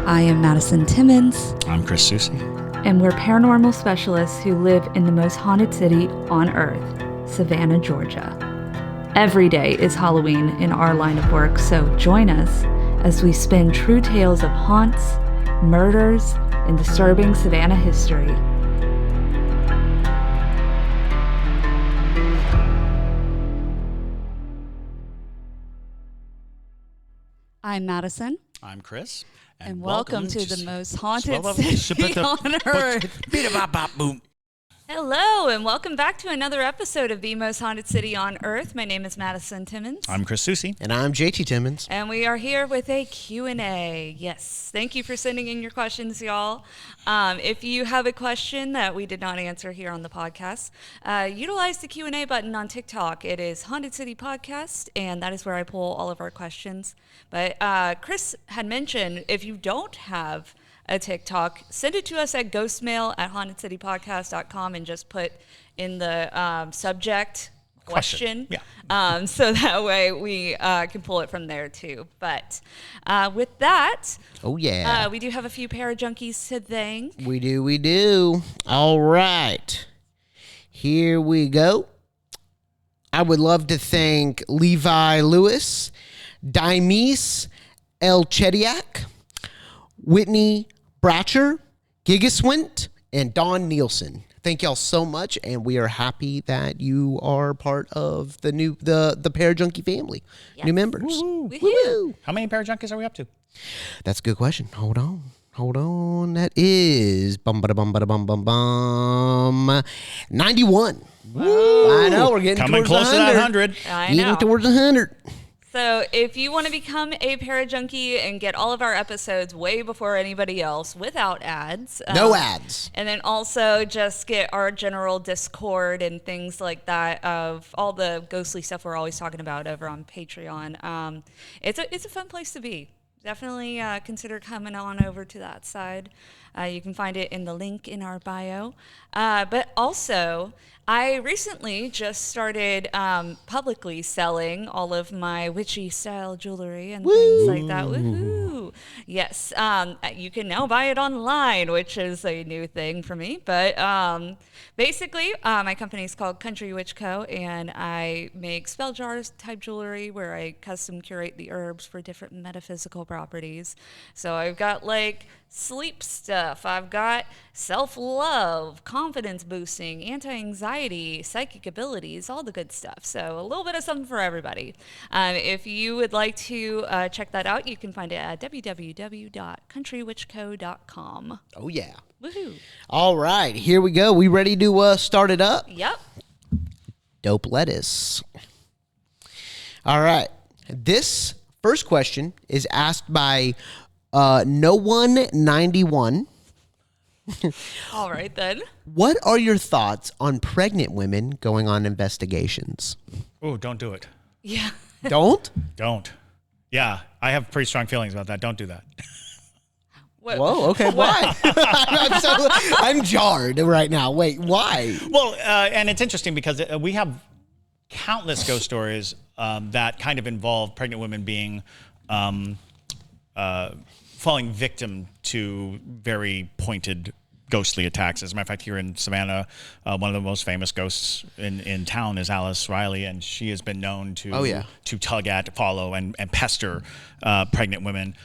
I am Madison Timmons. I'm Chris Susi. And we're paranormal specialists who live in the most haunted city on earth, Savannah, Georgia. Every day is Halloween in our line of work, so join us as we spin true tales of haunts, murders, and disturbing Savannah history. I'm Madison. I'm Chris. And welcome to the most haunted city on earth. Hello, and welcome back to another episode of The Most Haunted City on Earth. My name is Madison Timmons. I'm Chris Susi. And I'm JT Timmons. And we are here with a Q&A. Yes, thank you for sending in your questions, y'all. If you have a question that we did not answer here on the podcast, utilize the Q&A button on TikTok. It is Haunted City Podcast, and that is where I pull all of our questions. But Chris had mentioned if you don't have a TikTok, send it to us at ghostmail at hauntedcitypodcast.com and just put in the subject question. Yeah. So that way we can pull it from there too. But with that, we do have a few para-junkies to thank. We do. All right. Here we go. I would love to thank Levi Lewis, Dimes Elchediak, Whitney Bratcher, Gigaswint, and Dawn Nielsen. Thank y'all so much, and we are happy that you are part of the new the Parajunkie family. Yes. New members. Woo-hoo. Woo-hoo. How many Parajunkies are we up to? That's a good question. Hold on. That is 91. Woo. I know, we're getting coming towards close to that 100. I know. Getting towards 100. So if you want to become a Parajunkie and get all of our episodes way before anybody else without ads. No ads. And then also just get our general Discord and things like that of all the ghostly stuff we're always talking about over on Patreon. It's a fun place to be. Definitely consider coming on over to that side. You can find it in the link in our bio. But also, I recently just started publicly selling all of my witchy style jewelry and things like that. Woohoo! Yes, you can now buy it online, which is a new thing for me. But basically, my company is called Country Witch Co., and I make spell jars type jewelry where I custom curate the herbs for different metaphysical properties. So I've got like sleep stuff, I've got self-love, confidence boosting, anti-anxiety, psychic abilities, all the good stuff. So a little bit of something for everybody. If you would like to check that out, you can find it at www.countrywitchco.com. Oh yeah. Woohoo. All right, here we go. We ready to start it up? Yep. Dope lettuce. All right. This first question is asked by No One 91. All right, then. What are your thoughts on pregnant women going on investigations? Oh, don't do it. Yeah. Don't? Don't. Yeah, I have pretty strong feelings about that. Don't do that. Whoa, okay, why? I'm jarred right now. Wait, why? Well, and it's interesting because we have countless ghost stories that kind of involve pregnant women being falling victim to very pointed ghostly attacks. As a matter of fact, here in Savannah, one of the most famous ghosts in town is Alice Riley, and she has been known to tug at, follow, and pester pregnant women.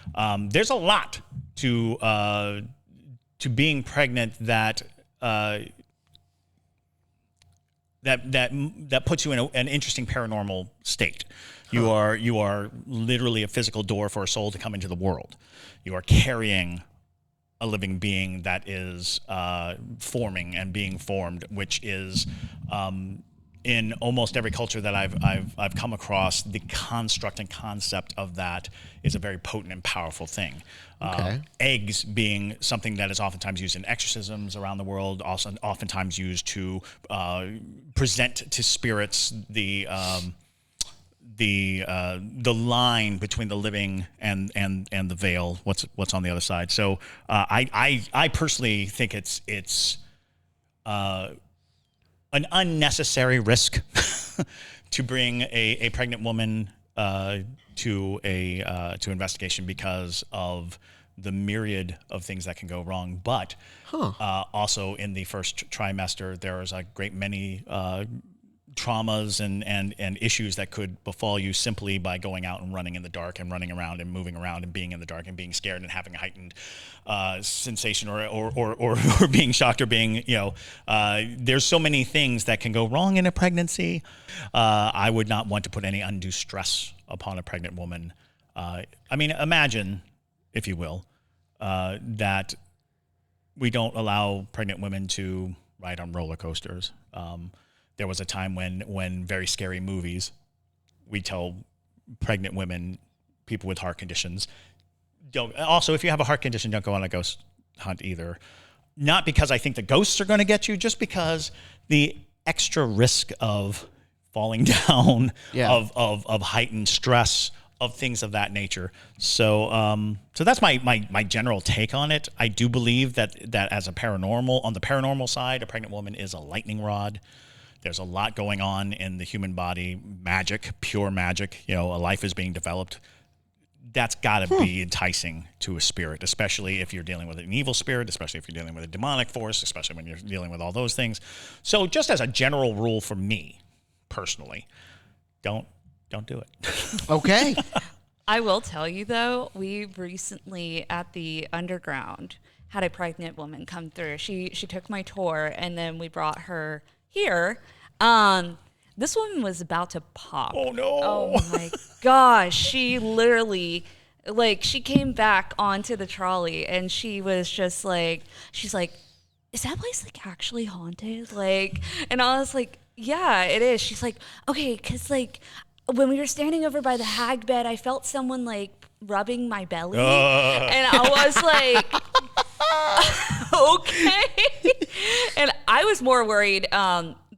There's a lot to being pregnant that puts you in an interesting paranormal state. You are literally a physical door for a soul to come into the world. You are carrying a living being that is forming and being formed, which is in almost every culture that I've come across, the construct and concept of that is a very potent and powerful thing. Okay. Eggs being something that is oftentimes used in exorcisms around the world, also oftentimes used to present to spirits the line between the living and the veil, what's on the other side. So I personally think it's an unnecessary risk to bring a pregnant woman to investigation because of the myriad of things that can go wrong. But also in the first trimester, there is a great many traumas and issues that could befall you simply by going out and running in the dark and running around and moving around and being in the dark and being scared and having a heightened sensation or being shocked or being, there's so many things that can go wrong in a pregnancy. I would not want to put any undue stress upon a pregnant woman. Imagine, if you will, that we don't allow pregnant women to ride on roller coasters. There was a time when very scary movies, we tell pregnant women, people with heart conditions, also, if you have a heart condition, don't go on a ghost hunt either. Not because I think the ghosts are going to get you, just because the extra risk of falling down, of heightened stress, of things of that nature. So that's my general take on it. I do believe that as on the paranormal side, a pregnant woman is a lightning rod. There's a lot going on in the human body, magic, pure magic. A life is being developed. That's got to be enticing to a spirit, especially if you're dealing with an evil spirit, especially if you're dealing with a demonic force, especially when you're dealing with all those things. So just as a general rule for me, personally, don't do it. Okay. I will tell you, though, we recently at the underground had a pregnant woman come through. She took my tour, and then we brought her here. This woman was about to pop. Oh, no. Oh, my gosh. She literally, she came back onto the trolley, and she was just she's like, is that place, actually haunted? And I was like, yeah, it is. She's like, okay, because, when we were standing over by the hag bed, I felt someone, rubbing my belly. And I was like, okay. And I was more worried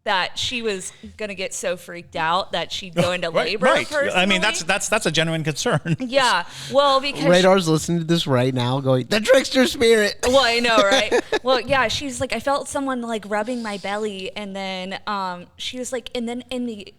that she was going to get so freaked out that she'd go into labor. Right. Personally. That's a genuine concern. Yeah. Well, because Radar's listening to this right now going, the trickster spirit. Well, I know, right? Well, yeah, she's like, I felt someone rubbing my belly, and then she was like, and then in the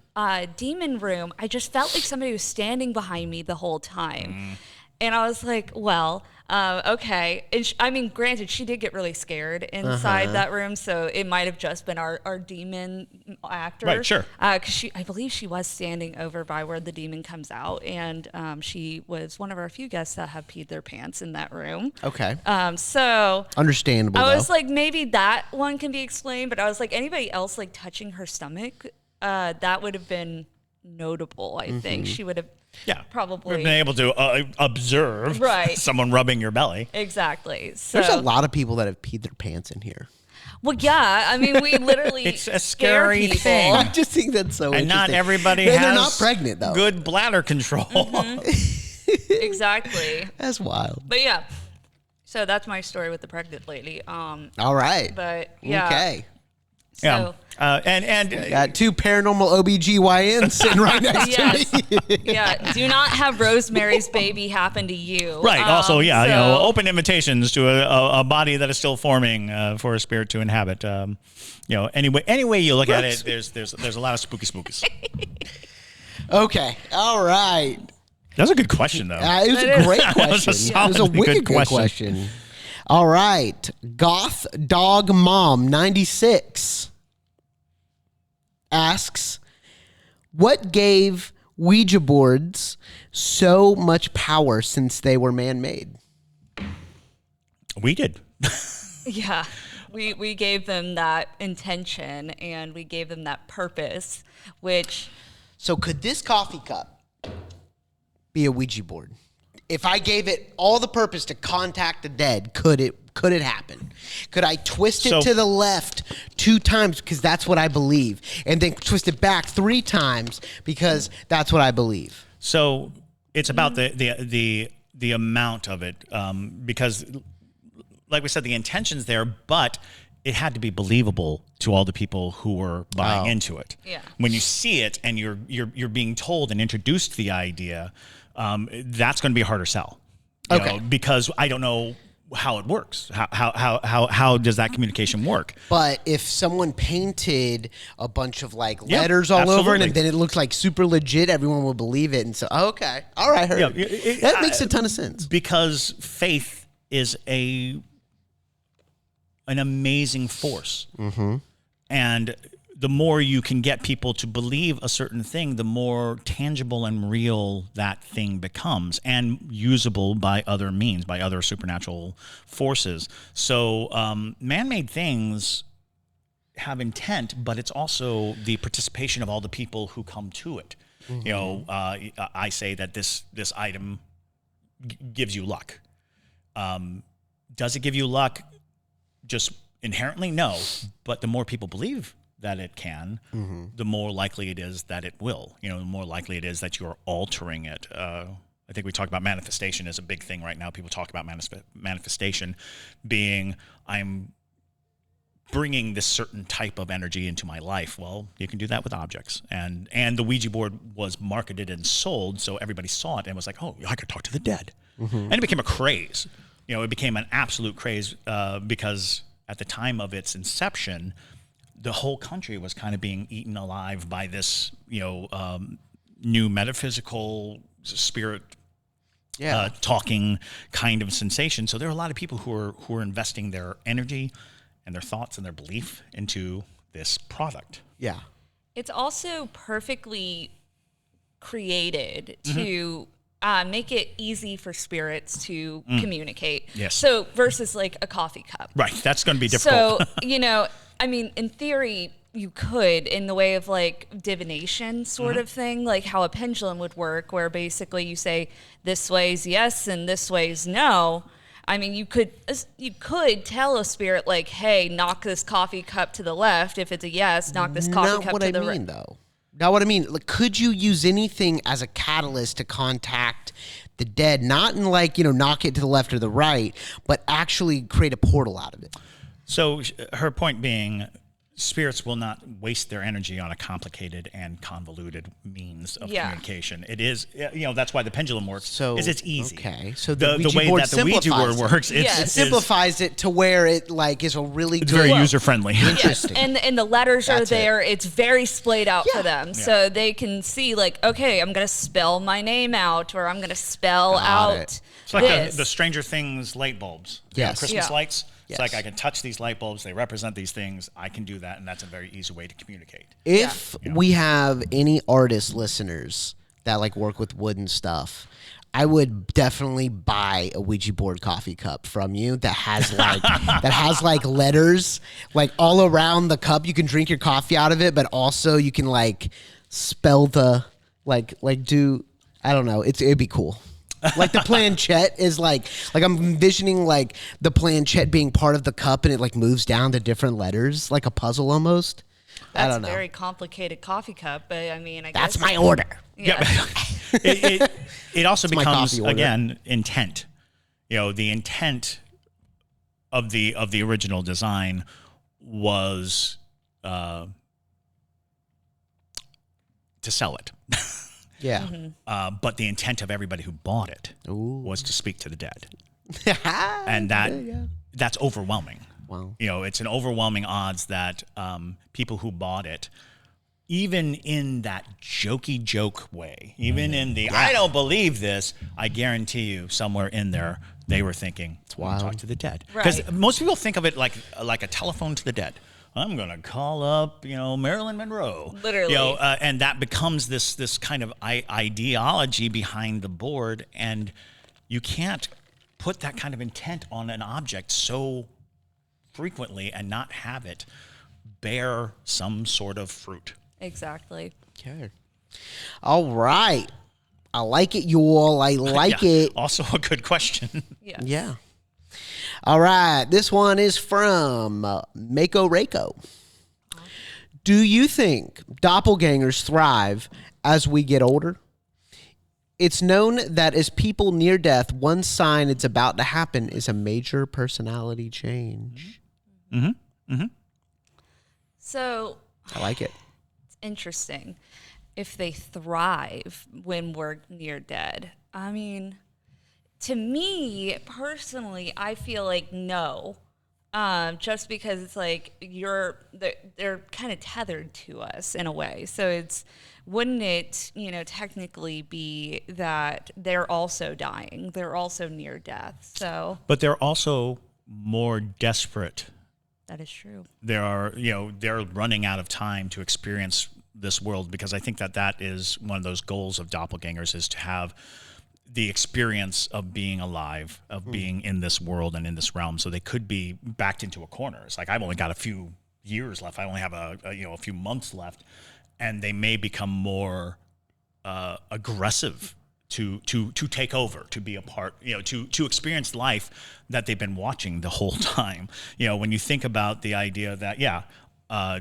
demon room, I just felt like somebody was standing behind me the whole time. And I was like, well, okay. And granted, she did get really scared inside that room, so it might have just been our demon actor. Right, sure. Because I believe she was standing over by where the demon comes out, and she was one of our few guests that have peed their pants in that room. Okay. So understandable. I was like, maybe that one can be explained, but I was like, anybody else touching her stomach, that would have been notable. I think she would have. Yeah, probably been able to observe someone rubbing your belly. Exactly. So, there's a lot of people that have peed their pants in here. Well, yeah. We literally it's a scary people. thing. I just think that's so and interesting. not everybody and has they're not pregnant, though. Good bladder control. Exactly. That's wild. But yeah, so that's my story with the pregnant lady. All right. But yeah. Okay. So, yeah. And Got two paranormal OBGYNs sitting right next to me. Yeah. Do not have Rosemary's Baby happen to you. Right. Also, yeah. So, open invitations to a body that is still forming for a spirit to inhabit. Any way you look at it, there's a lot of spookies. Okay. All right. That was a good question, though. It was a great question. It was a wicked good question. All right. Goth Dog Mom 96 asks, what gave Ouija boards so much power since they were man-made? We did. Yeah. We gave them that intention, and we gave them that purpose, which... So could this coffee cup be a Ouija board? If I gave it all the purpose to contact the dead, could it happen? Could I twist it to the left 2 times because that's what I believe, and then twist it back 3 times because that's what I believe? So it's about the amount of it, because, like we said, the intention's there, but it had to be believable to all the people who were buying into it. Yeah. When you see it and you're being told and introduced to the idea, that's going to be a harder sell. You know, because I don't know how it works. How does that communication work? But if someone painted a bunch of letters all over it, and then it looks like super legit, everyone will believe it. And so, okay, all right, heard. Yeah, that makes a ton of sense. Because faith is an amazing force. Mm-hmm. And the more you can get people to believe a certain thing, the more tangible and real that thing becomes, and usable by other means, by other supernatural forces. So man-made things have intent, but it's also the participation of all the people who come to it. Mm-hmm. You know, I say that this item gives you luck. Does it give you luck just inherently? No, but the more people believe that it can, the more likely it is that it will. You know, the more likely it is that you're altering it. I think we talked about manifestation as a big thing right now. People talk about manifestation being, I'm bringing this certain type of energy into my life. Well, you can do that with objects. And the Ouija board was marketed and sold, so everybody saw it and was like, oh, I could talk to the dead. And it became a craze. You know, it became an absolute craze because at the time of its inception, the whole country was kind of being eaten alive by this, new metaphysical spirit talking kind of sensation. So there are a lot of people who are investing their energy and their thoughts and their belief into this product. Yeah. It's also perfectly created to make it easy for spirits to communicate. Yes. So versus like a coffee cup. Right. That's going to be difficult. So, I mean, in theory, you could, in the way of like divination sort of thing, like how a pendulum would work, where basically you say this way's yes and this way's no. I mean, you could tell a spirit like, hey, knock this coffee cup to the left. If it's a yes, knock this coffee cup to the right. Not what I mean, though. Not what I mean. Like, could you use anything as a catalyst to contact the dead? Not in like, knock it to the left or the right, but actually create a portal out of it. So her point being, spirits will not waste their energy on a complicated and convoluted means of communication. It is, that's why the pendulum works. So it's easy. Okay. So the way that the Ouija board works, it simplifies it to where it like is a really good. It's very user friendly. Interesting. And the letters are there. It's very splayed out for them, so they can see like, okay, I'm gonna spell my name out, or I'm gonna spell out. It's like the Stranger Things light bulbs. Yes. Christmas lights. It's like I can touch these light bulbs. They represent these things. I can do that, and that's a very easy way to communicate. If we have any artist listeners that like work with wood and stuff, I would definitely buy a Ouija board coffee cup from you that has like letters like all around the cup. You can drink your coffee out of it, but also you can like spell the like do, I don't know. It'd be cool. Like the planchette is like I'm envisioning like the planchette being part of the cup, and it like moves down to different letters, like a puzzle almost. That's I don't know. A very complicated coffee cup, but I mean, I that's guess my order. Yeah. It also becomes again intent. The intent of the original design was to sell it. Yeah. Mm-hmm. But the intent of everybody who bought it was to speak to the dead. And that's overwhelming. Wow. It's an overwhelming odds that people who bought it, even in that jokey joke way, even in the I don't believe this, I guarantee you somewhere in there they were thinking, talk to the dead. Because most people think of it like a telephone to the dead. I'm going to call up, Marilyn Monroe. Literally. And that becomes this kind of ideology behind the board. And you can't put that kind of intent on an object so frequently and not have it bear some sort of fruit. Exactly. Okay. All right. I like it, you all. I like it. Also a good question. Yeah. All right, this one is from Mako Reiko. Do you think doppelgangers thrive as we get older? It's known that as people near death, one sign it's about to happen is a major personality change. Mm-hmm. Mm-hmm. So I like it. It's interesting if they thrive when we're near dead. I mean, to me, personally, I feel like no, just because it's like they're kind of tethered to us in a way. So wouldn't it, technically be that they're also dying? They're also near death. So But they're also more desperate. that is true. They're running out of time to experience this world, because I think that is one of those goals of doppelgangers, is to have the experience of being alive, of being in this world and in this realm. So they could be backed into a corner. It's like, I've only got a few years left. I only have a few months left, and they may become more aggressive to take over, to be a part, to experience life that they've been watching the whole time. When you think about the idea that,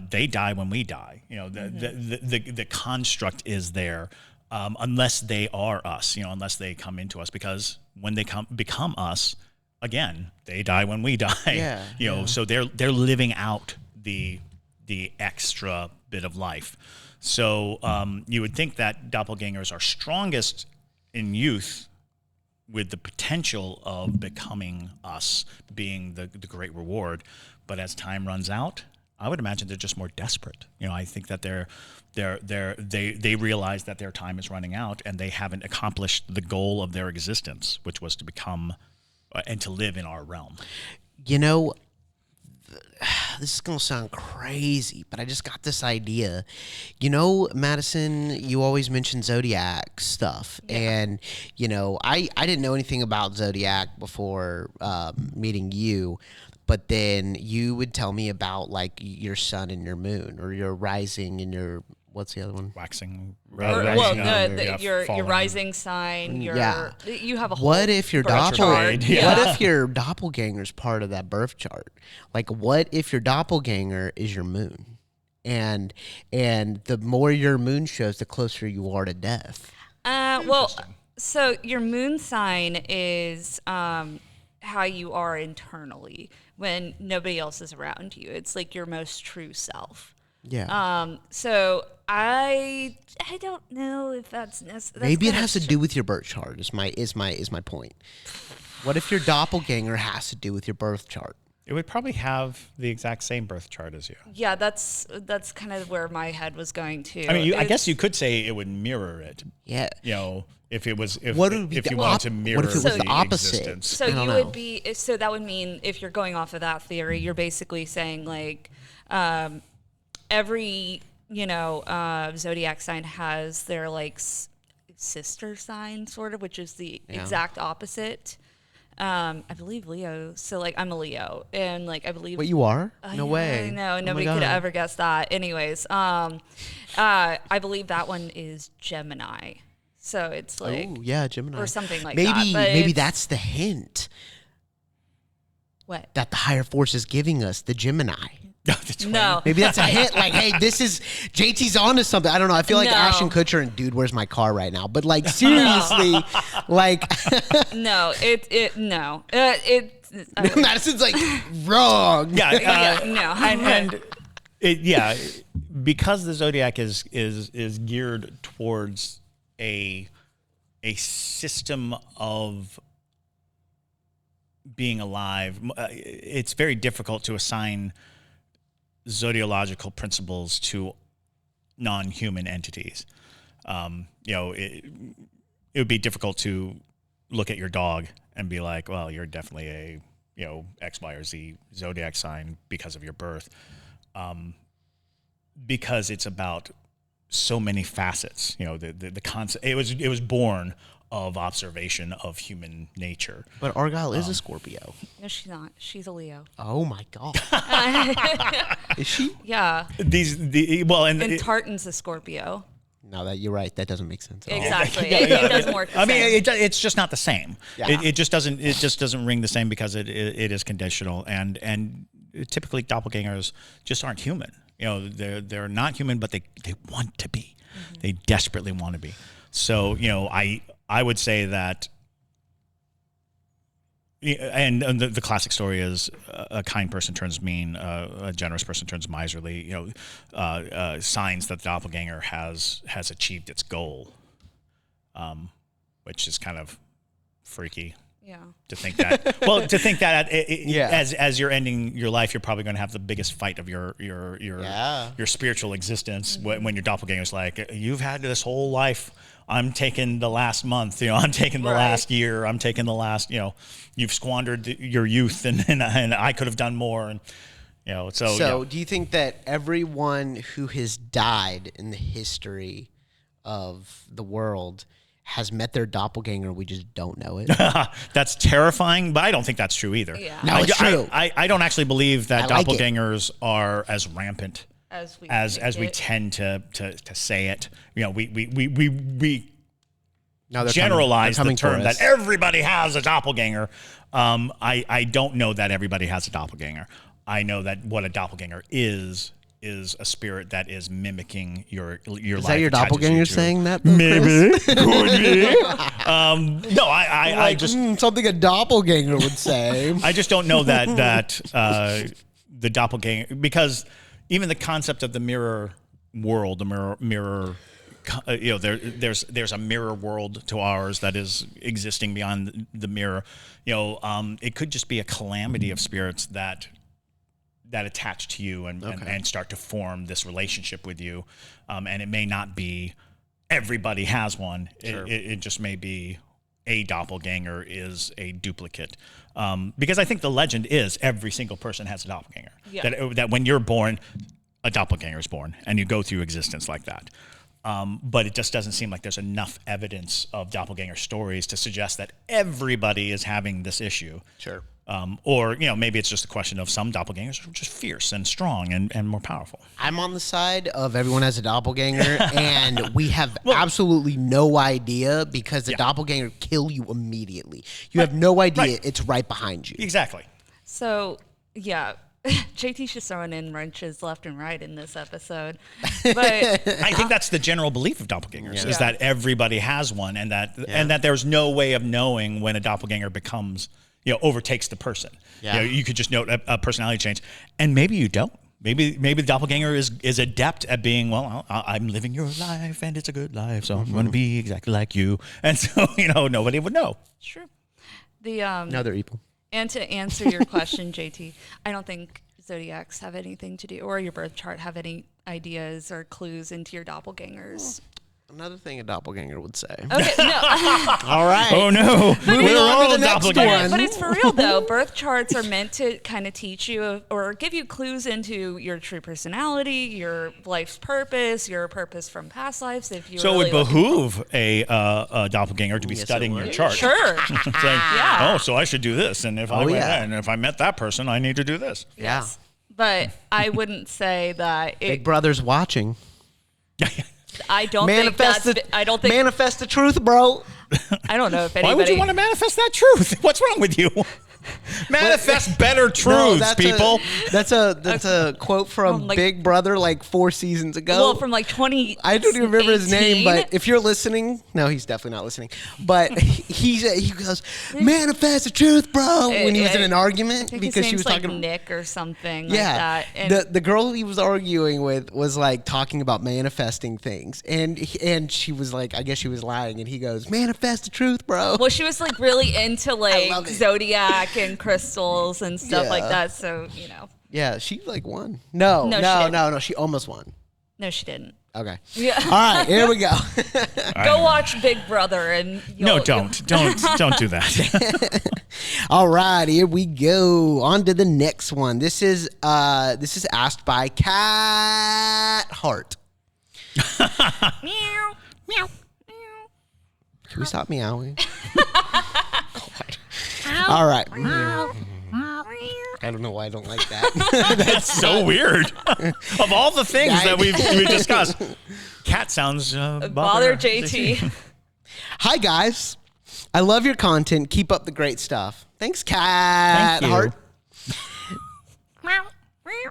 they die when we die, the construct is there, unless they are us, unless they come into us, because when they become us, again, they die when we die. So they're living out the extra bit of life. So you would think that doppelgangers are strongest in youth, with the potential of becoming us being the great reward. But as time runs out, I would imagine they're just more desperate. I think that they realize that their time is running out, and they haven't accomplished the goal of their existence, which was to become and to live in our realm. This is going to sound crazy, but I just got this idea. Madison, you always mention Zodiac stuff. Yeah. And, I didn't know anything about Zodiac before meeting you, but then you would tell me about, like, your sun and your moon, or your rising and your, what's the other one? Waxing. Your rising sign. You have a whole What if your birth chart? What if your doppelganger's part of that birth chart? Like, what if your doppelganger is your moon, and the more your moon shows, the closer you are to death? So your moon sign is how you are internally when nobody else is around you. It's like your most true self. Yeah. So I don't know if that's necessary. Maybe it has to do with your birth chart. Is my point. What if your doppelganger has to do with your birth chart? It would probably have the exact same birth chart as you. Yeah, that's kind of where my head was going to. I mean, I guess you could say it would mirror it. Yeah. If it was, if what would be if the you wanted to mirror what if it was the the opposite? existence. So you would be. So that would mean, if you're going off of that theory, you're basically saying, like, every zodiac sign has their, like, sister sign, sort of, which is the exact opposite. I believe Leo. So, like, I'm a Leo, and, like, I believe. What, you are? No way. No, nobody could have ever guessed that. Anyways, I believe that one is Gemini. So it's like, oh yeah, Gemini, or something like that. Maybe that's the hint. What? That the higher force is giving us, the Gemini. No. Maybe that's a hint. Like, hey, this is JT's onto something. I don't know. I feel like Ashton Kutcher and Dude, Where's My Car right now. But, like, seriously, like. No. Madison's like, wrong. Because the zodiac is geared towards a system of being alive, it's very difficult to assign zodiological principles to non-human entities. It would be difficult to look at your dog and be like, well, you're definitely a X, Y, or Z zodiac sign because of your birth, because it's about so many facets. The concept. It was born of observation of human nature. But Argyle is a Scorpio. No, she's not. She's a Leo. Oh my God. Is she? Yeah. And Tartan's a Scorpio. No, you're right. That doesn't make sense. Exactly. It doesn't work. It's just not the same. Yeah. It just doesn't ring the same, because it is conditional, and typically doppelgangers just aren't human. They're not human, but they want to be. Mm-hmm. They desperately want to be. So I would say that, and the classic story is a kind person turns mean, a generous person turns miserly. Signs that the doppelganger has achieved its goal, which is kind of freaky. Yeah. To think that, Yeah. as you're ending your life, you're probably going to have the biggest fight of your spiritual existence when your doppelganger's like, you've had this whole life. I'm taking the last month, I'm taking the last year. I'm taking the last, you've squandered your youth and I could have done more. And, So do you think that everyone who has died in the history of the world has met their doppelganger? We just don't know it. That's terrifying, but I don't think that's true either. Yeah. No, it's true. I don't actually believe that I like doppelgangers are as rampant As we tend to say it. We No, they're generalize coming the term for us. that everybody has a doppelganger. I don't know that everybody has a doppelganger. I know that what a doppelganger is a spirit that is mimicking your life. Is that your It attaches doppelganger you to- saying that? Though, Maybe. Chris? Could be. No, I just something a doppelganger would say. I just don't know that the doppelganger, because even the concept of the mirror world, the mirror there's a mirror world to ours that is existing beyond the mirror. It could just be a calamity of spirits that attach to you and start to form this relationship with you. And it may not be everybody has one. Sure. It just may be a doppelganger is a duplicate. Because I think the legend is every single person has a doppelganger. Yeah. That when you're born, a doppelganger is born, and you go through existence like that. But it just doesn't seem like there's enough evidence of doppelganger stories to suggest that everybody is having this issue. Sure. Or maybe it's just a question of some doppelgangers are just fierce and strong and more powerful. I'm on the side of everyone has a doppelganger, and we have absolutely no idea because the doppelganger kill you immediately. You have no idea it's right behind you. Exactly. So, yeah. JT's just throwing in wrenches left and right in this episode. But I think that's the general belief of doppelgangers is that everybody has one, and that there's no way of knowing when a doppelganger becomes, overtakes the person. Yeah. You could just note a personality change, and maybe you don't. Maybe the doppelganger is adept at being, I'm living your life and it's a good life, so I'm going to be exactly like you, and so nobody would know. sure. No, they're evil. And to answer your question, JT, I don't think zodiacs have anything to do, or your birth chart have any ideas or clues into your doppelgangers. Another thing a doppelganger would say. Okay, no. All right. Oh no, Moving we're on to all the next doppelgangers. one. But it's for real, though. Birth charts are meant to kind of teach you or give you clues into your true personality, your life's purpose, your purpose from past lives. If you So really it would behoove a doppelganger to be Yes, it studying your would. chart. Sure. Saying, Yeah. oh, so I should do this, and if I went yeah. there, and if I met that person, I need to do this. Yeah. But I wouldn't say that Big it. Brother's watching. I don't Manifest think the, that's. I don't think. manifest the truth, bro. I don't know if Why anybody. would you want to manifest that truth? What's wrong with you? Manifest better truths, people. That's a quote from like- Big Brother like 4 seasons ago. Well, from like 20. I don't even remember his name, but if you're listening, no, he's definitely not listening. But he goes, manifest the truth, bro, when he was in an argument I think because his she was name's like talking. Nick or something Yeah, like that. And the girl he was arguing with was like talking about manifesting things, and she was like, I guess she was lying, and he goes, manifest the truth, bro. well, she was like really into like love it. zodiac and crystals and stuff like Yeah. that. So Yeah, she like won. No, No, she didn't. no, she almost won. no, she didn't. Okay. Yeah. All right, here we go. Go watch Big Brother and No, don't do that. All right, here we go. On to the next one. This is asked by Cat Heart. Meow, meow, meow. Can we stop meowing? All right. I don't know why I don't like that. That's so weird. Of all the things that we've discussed, cat sounds Bother JT. Hi guys, I love your content. Keep up the great stuff. Thanks, Cat Thank you. Heart. Meow, meow.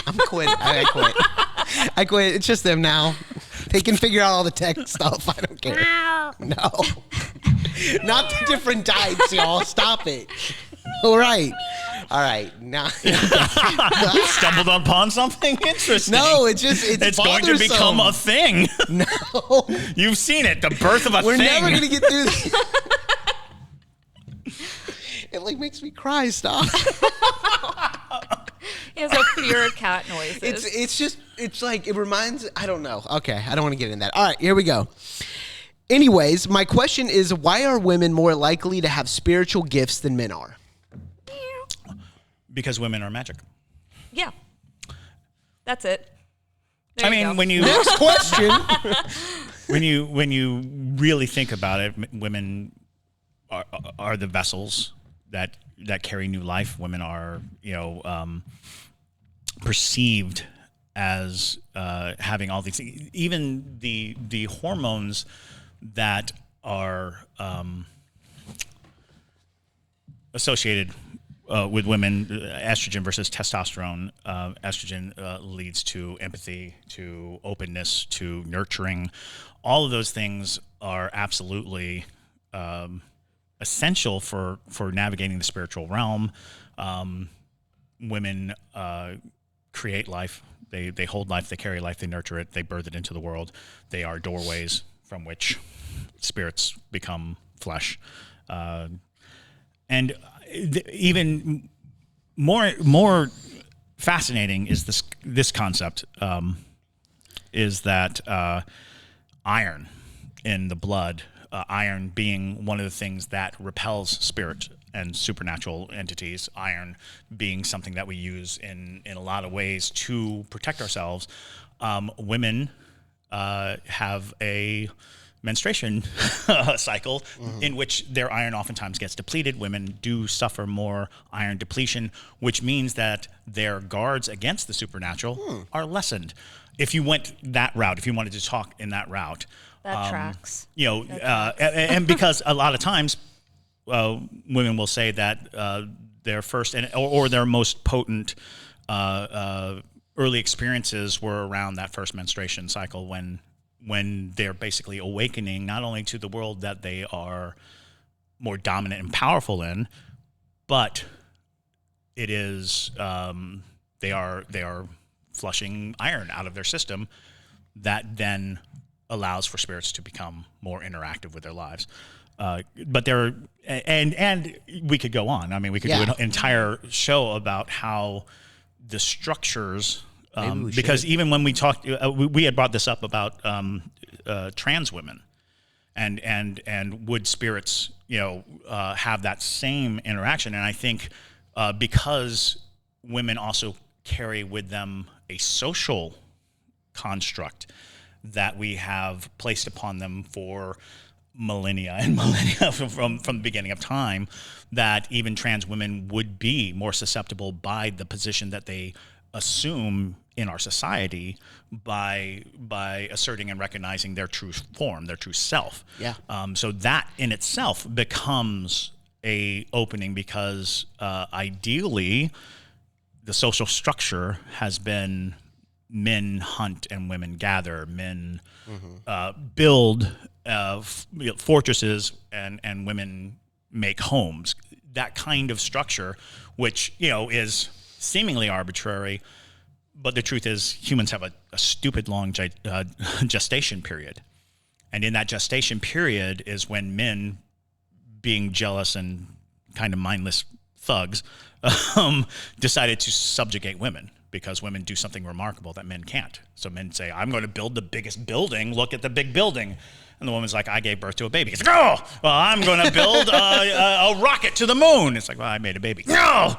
I'm quitting. I quit. I quit. It's just them now. They can figure out all the tech stuff. I don't care. No. Not the different types, y'all. Stop it. All right. All right. Now. You stumbled upon something interesting. No, it's going to become a thing. No. You've seen it. The birth of a We're thing. never going to get through this. It like makes me cry. Stop. He has a fear of cat noises. It's like, it reminds, I don't know. Okay, I don't want to get in that. All right, here we go. Anyways, my question is, why are women more likely to have spiritual gifts than men are? Because women are magic. Yeah. That's it. There I mean, go. when you Next question. when you really think about it, women are the vessels that carry new life. Women are, perceived as having all these things. Even the hormones that are associated with women, estrogen versus testosterone. Estrogen leads to empathy, to openness, to nurturing. All of those things are absolutely essential for navigating the spiritual realm. Women create life. They hold life. They carry life. They nurture it. They birth it into the world. They are doorways from which spirits become flesh. And even more fascinating is this concept, is that iron in the blood, iron being one of the things that repels spirit and supernatural entities, iron being something that we use in a lot of ways to protect ourselves. Women have a menstruation cycle in which their iron oftentimes gets depleted. Women do suffer more iron depletion, which means that their guards against the supernatural are lessened. If you went that route, if you wanted to talk in that route, that tracks. And because a lot of times women will say that their first or their most potent early experiences were around that first menstruation cycle when they're basically awakening not only to the world that they are more dominant and powerful in, but it is they are flushing iron out of their system that then allows for spirits to become more interactive with their lives. But there and we could go on. I mean, we could do an entire show about how the structures. Because even when we talked, we had brought this up about trans women, and would spirits, have that same interaction? And I think because women also carry with them a social construct that we have placed upon them for millennia and millennia from the beginning of time, that even trans women would be more susceptible by the position that they assume in our society by asserting and recognizing their true form, their true self. Yeah. So that in itself becomes a opening because ideally the social structure has been men hunt and women gather, men build fortresses and women make homes. That kind of structure, which is seemingly arbitrary, but the truth is humans have a stupid long gestation period. And in that gestation period is when men, being jealous and kind of mindless thugs, decided to subjugate women because women do something remarkable that men can't. So men say, I'm going to build the biggest building. Look at the big building. And the woman's like, I gave birth to a baby. It's like, oh, well, I'm going to build a rocket to the moon. It's like, well, I made a baby. No,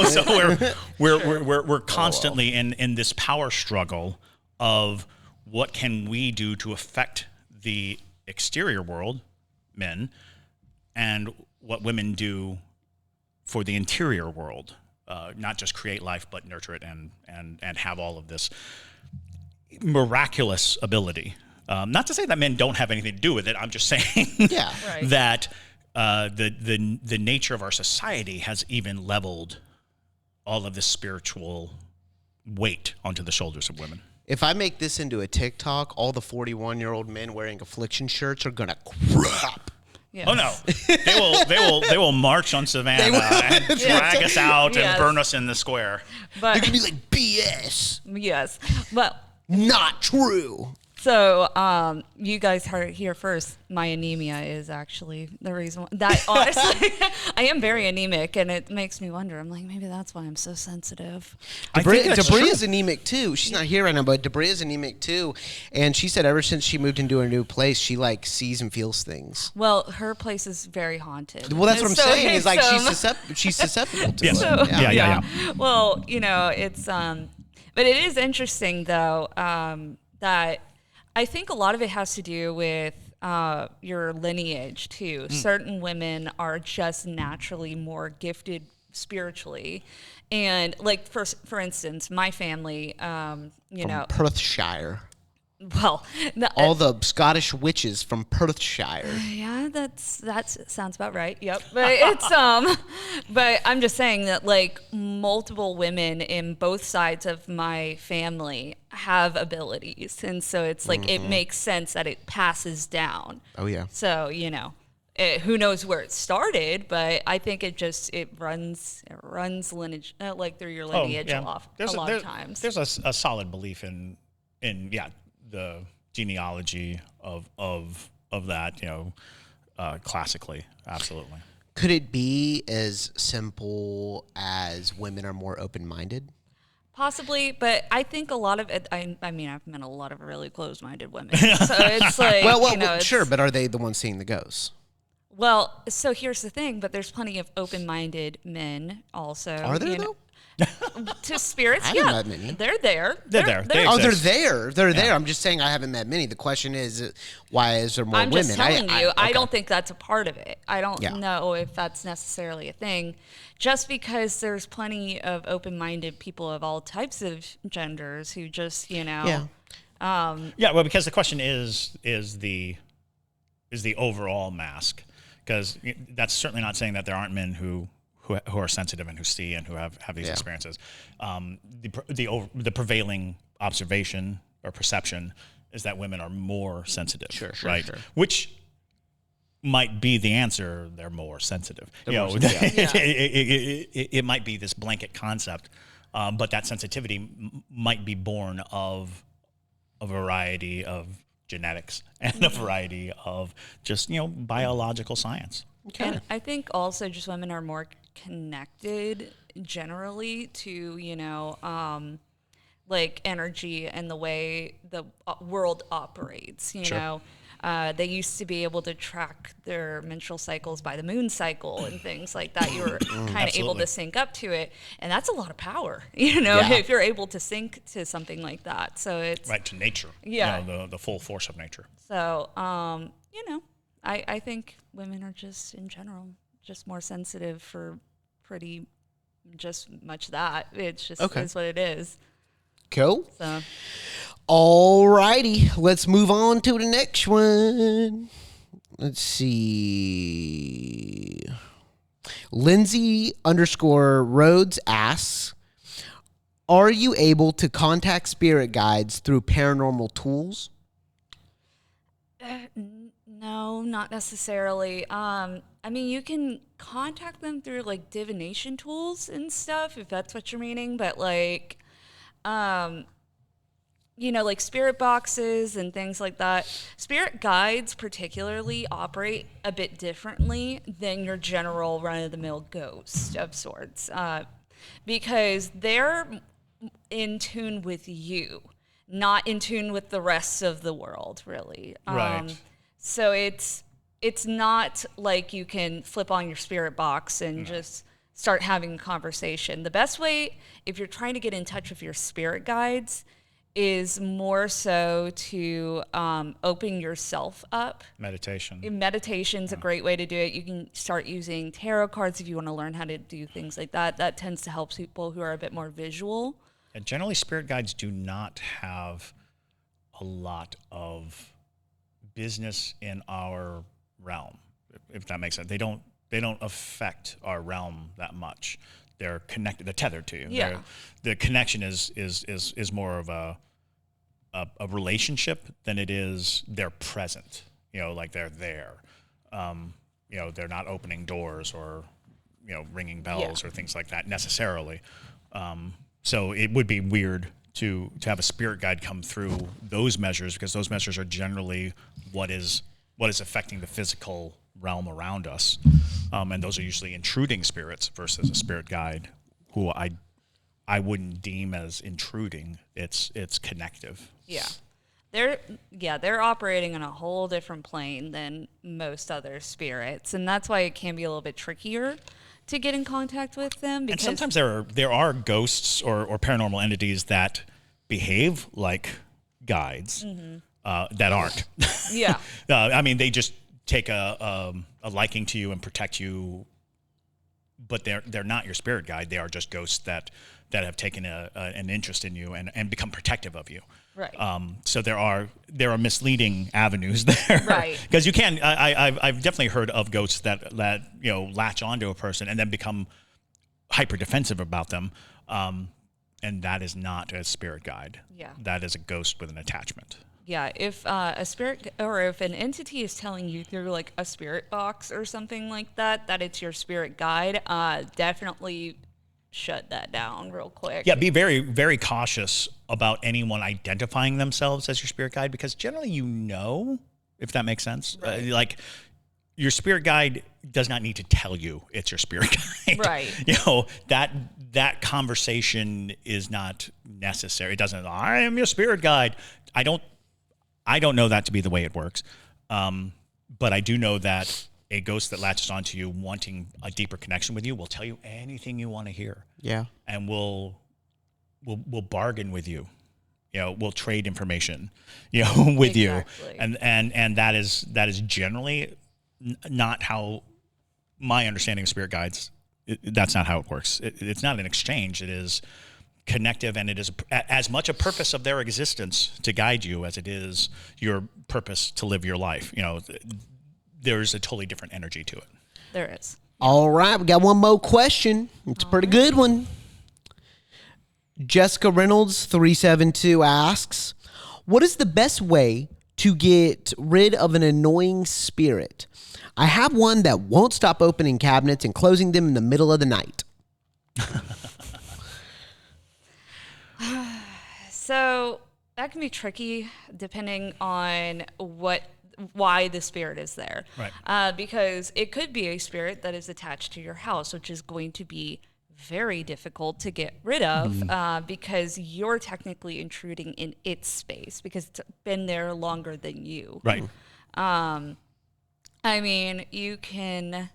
so we're constantly in this power struggle of what can we do to affect the exterior world, men, and what women do for the interior world, not just create life, but nurture it and have all of this miraculous ability. Not to say that men don't have anything to do with it. I'm just saying that the nature of our society has even leveled all of this spiritual weight onto the shoulders of women. If I make this into a TikTok, all the 41-year-old men wearing affliction shirts are gonna crap. Yes. Oh no, they will march on Savannah and drag us out and burn us in the square. But They're gonna be like BS. yes, but Not true. So, you guys heard it here first. My anemia is actually the reason that honestly, I am very anemic, and it makes me wonder. I'm like, maybe that's why I'm so sensitive. Debris is anemic too. She's not here right now, but Debris is anemic too. And she said ever since she moved into her new place, she like sees and feels things. Well, her place is very haunted. Well, that's what I'm saying. Is like she's susceptible to it. So, yeah. Well, it's but it is interesting though that I think a lot of it has to do with your lineage too. Certain women are just naturally more gifted spiritually, and like for instance, my family, From Perthshire. Well, all the Scottish witches from Perthshire. Yeah, that sounds about right. Yep, but it's but I'm just saying that like multiple women in both sides of my family have abilities, and so it's like it makes sense that it passes down. Oh yeah. So who knows where it started, but I think it runs lineage like through your lineage a lot of times. There's a solid belief in the genealogy of that, classically, absolutely. Could it be as simple as women are more open-minded? Possibly, but I think a lot of it, I mean, I've met a lot of really closed-minded women, so it's like, well, sure, but are they the ones seeing the ghosts? Well, so here's the thing, but there's plenty of open-minded men also. Are there, though? To spirits, I haven't met many. They're there. They're there. They're there. They're there. I'm just saying I haven't met many. The question is, why is there more women? I'm just telling you, I don't think that's a part of it. I don't know if that's necessarily a thing. Just because there's plenty of open-minded people of all types of genders who just, well, because the question is the overall mask, because that's certainly not saying that there aren't men who are sensitive and who see and who have these experiences. The prevailing observation or perception is that women are more sensitive, right? Sure. Which might be the answer. They're more sensitive. It might be this blanket concept, but that sensitivity might be born of a variety of genetics and a variety of just biological science. Okay. And I think also just women are more connected generally to like energy and the way the world operates. They used to be able to track their menstrual cycles by the moon cycle and things like that. You were kind of able to sync up to it, and that's a lot of power, if you're able to sync to something like that. So it's right to nature, the full force of nature. So I think women are just in general just more sensitive for pretty just much that. It's just is what it is. Cool. So. All righty. Let's move on to the next one. Let's see. Lindsay_Rhodes asks, are you able to contact spirit guides through paranormal tools? No, not necessarily. I mean, you can contact them through like divination tools and stuff, if that's what you're meaning. But like, like spirit boxes and things like that. Spirit guides particularly operate a bit differently than your general run-of-the-mill ghost of sorts, because they're in tune with you, not in tune with the rest of the world, really. Right. So it's not like you can flip on your spirit box and just start having a conversation. The best way, if you're trying to get in touch with your spirit guides, is more so to open yourself up. Meditation. Meditation's a great way to do it. You can start using tarot cards if you want to learn how to do things like that. That tends to help people who are a bit more visual. And generally, spirit guides do not have a lot of business in our realm, if that makes sense. They don't affect our realm that much. They're connected. They're tethered to you. Yeah. The connection is more of a relationship than it is they're present. Like they're there. They're not opening doors or ringing bells or things like that necessarily. So it would be weird to have a spirit guide come through those measures, because those measures are generally what is affecting the physical realm around us, and those are usually intruding spirits versus a spirit guide, who I wouldn't deem as intruding. It's connective. Yeah. They're operating on a whole different plane than most other spirits, and that's why it can be a little bit trickier to get in contact with them. Because And sometimes there are ghosts or paranormal entities that behave like guides, that aren't. Yeah. I mean, they just take a liking to you and protect you, but they're not your spirit guide. They are just ghosts that have taken an interest in you and become protective of you. Right. So there are misleading avenues there. Right. Because you can. I've definitely heard of ghosts that latch onto a person and then become hyper defensive about them, and that is not a spirit guide. Yeah. That is a ghost with an attachment. Yeah, if a spirit or if an entity is telling you through like a spirit box or something like that it's your spirit guide, definitely shut that down real quick. Yeah, be very, very cautious about anyone identifying themselves as your spirit guide, because generally, if that makes sense. Right. Like, your spirit guide does not need to tell you it's your spirit guide. Right. That conversation is not necessary. It doesn't. I am your spirit guide. I don't know that to be the way it works. But I do know that a ghost that latches onto you wanting a deeper connection with you will tell you anything you want to hear. Yeah. And will bargain with you. We'll trade information, with Exactly. you. And that is generally not how my understanding of spirit guides. That's not how it works. It's not an exchange. It is connective, and it is as much a purpose of their existence to guide you as it is your purpose to live your life. There's a totally different energy to it. There is. All right, we got one more question. It's a pretty good one. Jessica Reynolds 372 asks, what is the best way to get rid of an annoying spirit? I have one that won't stop opening cabinets and closing them in the middle of the night. So that can be tricky depending on why the spirit is there. Right. Because it could be a spirit that is attached to your house, which is going to be very difficult to get rid of, because you're technically intruding in its space because it's been there longer than you. Right. I mean, you can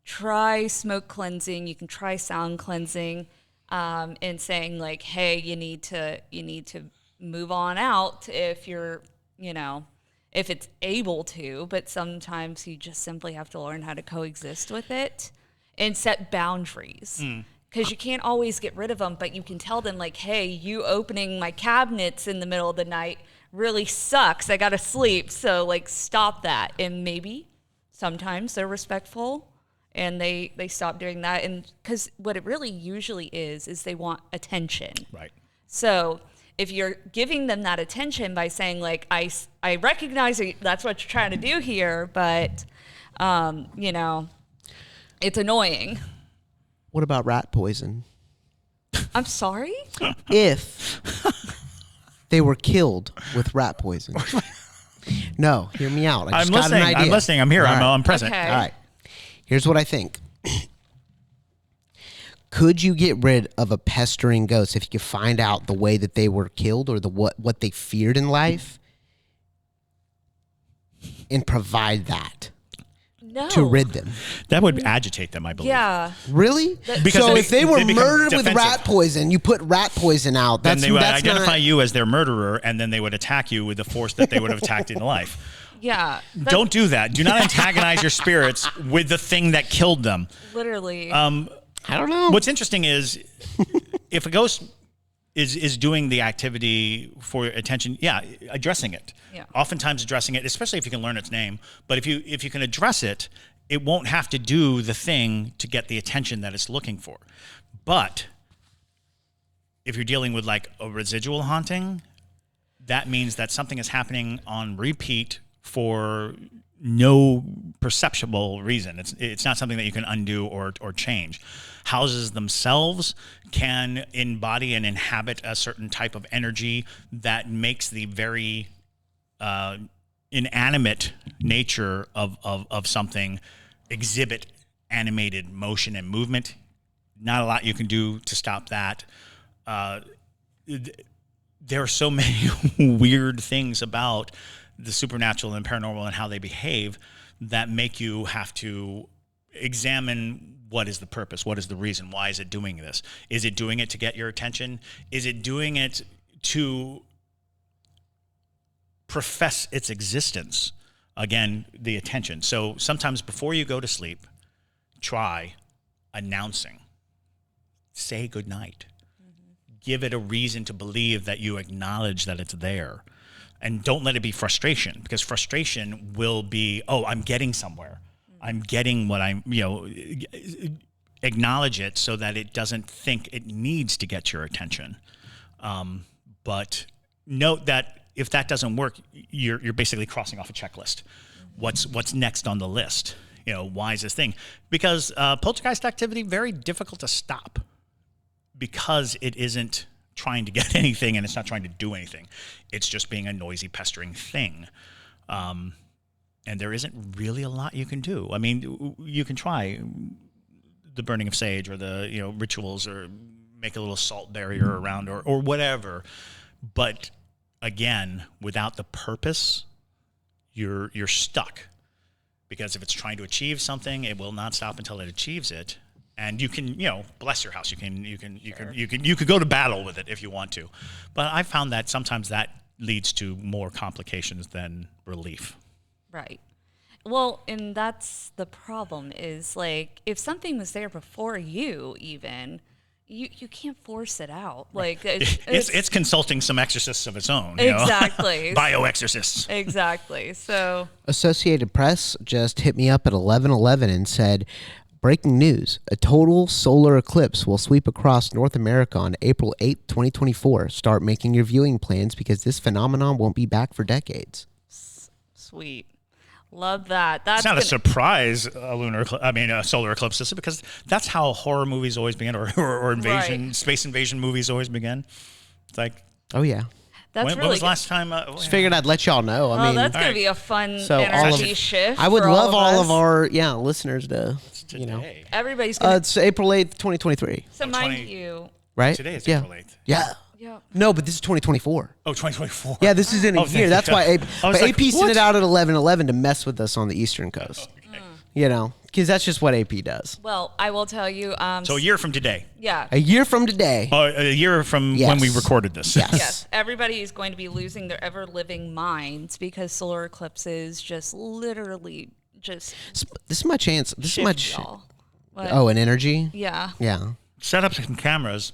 try smoke cleansing, you can try sound cleansing, and saying like, hey, you need to move on out if you're, if it's able to, but sometimes you just simply have to learn how to coexist with it and set boundaries. Because you can't always get rid of them, but you can tell them like, hey, you opening my cabinets in the middle of the night really sucks. I gotta sleep, so like stop that. And maybe sometimes they're respectful and they stop doing that. And because what it really usually is they want attention. Right. So if you're giving them that attention by saying like, I recognize that's what you're trying to do here, but it's annoying. What about rat poison? I'm sorry? If they were killed with rat poison. No, hear me out. I just got an idea. I'm listening. I'm here. All right. I'm present. Okay. All right. Here's what I think. Could you get rid of a pestering ghost if you could find out the way that they were killed or what they feared in life and provide that No. to rid them? That would agitate them, I believe. Yeah. Really? Because so they- if they were they become murdered with defensive. rat poison, you put rat poison out. Then That's, they would that's identify not, you as their murderer, and then they would attack you with the force that they would have attacked in life. Yeah. Don't do that. Do not antagonize your spirits with the thing that killed them. Literally. I don't know. What's interesting is if a ghost is doing the activity for attention, addressing it. Yeah. Oftentimes addressing it, especially if you can learn its name. But if you can address it, it won't have to do the thing to get the attention that it's looking for. But if you're dealing with like a residual haunting, that means that something is happening on repeat for no perceptible reason. It's not something that you can undo or change. Houses themselves can embody and inhabit a certain type of energy that makes the very inanimate nature of something exhibit animated motion and movement. Not a lot you can do to stop that. There are so many weird things about the supernatural and paranormal and how they behave that make you have to examine what is the purpose, what is the reason, why is it doing this? Is it doing it to get your attention? Is it doing it to profess its existence? Again, the attention. So sometimes before you go to sleep, try announcing. Say goodnight. Give it a reason to believe that you acknowledge that it's there. And don't let it be frustration, because frustration will be, oh, I'm getting somewhere. I'm getting what I'm, acknowledge it so that it doesn't think it needs to get your attention. But note that if that doesn't work, you're basically crossing off a checklist. What's next on the list? Why is this thing? Because poltergeist activity, very difficult to stop because it isn't trying to get anything and it's not trying to do anything. It's just being a noisy, pestering thing. And there isn't really a lot you can do. I mean, you can try the burning of sage or the rituals or make a little salt barrier around or whatever. But again, without the purpose, you're stuck. Because if it's trying to achieve something, it will not stop until it achieves it. And you can, bless your house. You could go to battle with it if you want to. But I found that sometimes that leads to more complications than relief. Right. Well, and that's the problem is like if something was there before you even, you can't force it out. Like it's consulting some exorcists of its own. Exactly. Bioexorcists. Exactly. So Associated Press just hit me up at 11:11 and said, breaking news, a total solar eclipse will sweep across North America on April 8th, 2024. Start making your viewing plans because this phenomenon won't be back for decades. Sweet. Love that. That's it's not a surprise, a solar eclipse system, because that's how horror movies always begin, or invasion, right. Space invasion movies always begin. It's like, oh yeah. That's when was the last time? Just figured I'd let y'all know. I mean, that's going to be a fun energy shift. I would love all of our listeners to, everybody's going to. It's April 8th, 2023. So mind you. Right? Today is April 8th. Yeah. No, but this is 2024. Oh, 2024. Yeah, this is in a year. That's why AP sent it out at 11:11 to mess with us on the Eastern Coast. Okay. Because that's just what AP does. Well, I will tell you. So a year from today. Yeah. A year from today. A year from when we recorded this. Yes. Everybody is going to be losing their ever-living minds because solar eclipses just literally just. This is my chance. This is my. An energy. Yeah. Yeah. Set up some cameras.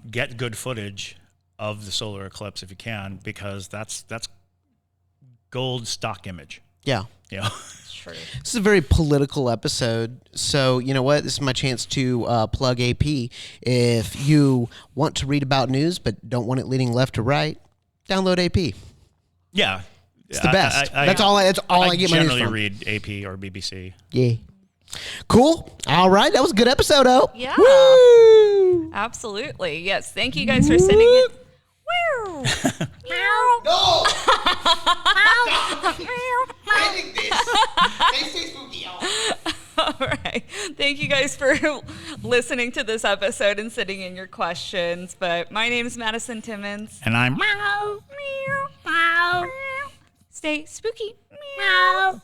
Get good footage of the solar eclipse if you can, because that's gold stock image. Yeah. True. This is a very political episode, so you know what? This is my chance to plug AP. If you want to read about news but don't want it leading left to right, download AP. Yeah, it's the best. That's all I get my news from. I generally read AP or BBC. Yeah. Cool. All right, that was a good episode, Yeah. Woo! Absolutely. Yes. Thank you guys for sending it. Woo! Meow. No. Ending this. Stay spooky, y'all. All right. Thank you guys for listening to this episode and sending in your questions. But my name is Madison Timmons. And I'm. Meow. Meow. Meow. Stay spooky. Meow.